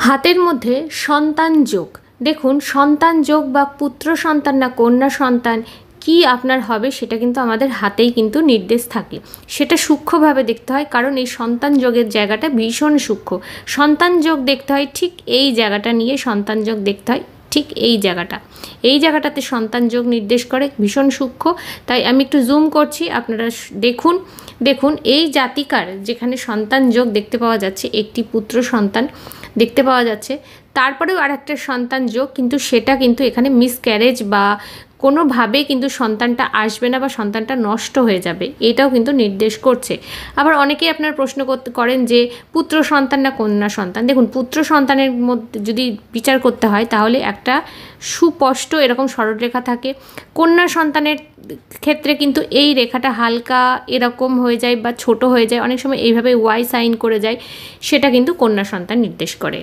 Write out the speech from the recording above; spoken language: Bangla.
হাতের মধ্যে সন্তান যোগ, দেখুন সন্তান যোগ বা পুত্র সন্তান না কন্যা সন্তান কি আপনার হবে সেটা কিন্তু আমাদের হাতেই কিন্তু নির্দেশ থাকে। সেটা সূক্ষ্মভাবে দেখতে হয়, কারণ এই সন্তান যোগের জায়গাটা ভীষণ সূক্ষ্ম। সন্তান যোগ দেখতে হয় ঠিক এই জায়গাটা নিয়ে, সন্তান যোগ দেখতে হয় ঠিক এই জায়গাটাতে সন্তান যোগ নির্দেশ করে, ভীষণ সূক্ষ্ম। তাই আমি একটু জুম করছি, আপনারা দেখুন। দেখুন এই জাতিকার যেখানে সন্তান যোগ দেখতে পাওয়া যাচ্ছে, একটি পুত্র সন্তান দেখতে পাওয়া যাচ্ছে, তারপরেও আর একটা সন্তান যোগ, কিন্তু সেটা কিন্তু এখানে মিসক্যারেজ বা কোনোভাবে কিন্তু সন্তানটা আসবে না বা সন্তানটা নষ্ট হয়ে যাবে, এটাও কিন্তু নির্দেশ করছে। আবার অনেকেই আপনার প্রশ্ন করেন যে পুত্র সন্তান না কন্যা সন্তান। দেখুন পুত্র সন্তানের মধ্যে যদি বিচার করতে হয় তাহলে একটা সুস্পষ্ট এরকম সরলরেখা থাকে। কন্যা সন্তানের ক্ষেত্রে কিন্তু এই রেখাটা হালকা এরকম হয়ে যায় বা ছোট হয়ে যায়, অনেক সময় এইভাবে ওয়াই সাইন করে যায়, সেটা কিন্তু কন্যা সন্তান নির্দেশ করে।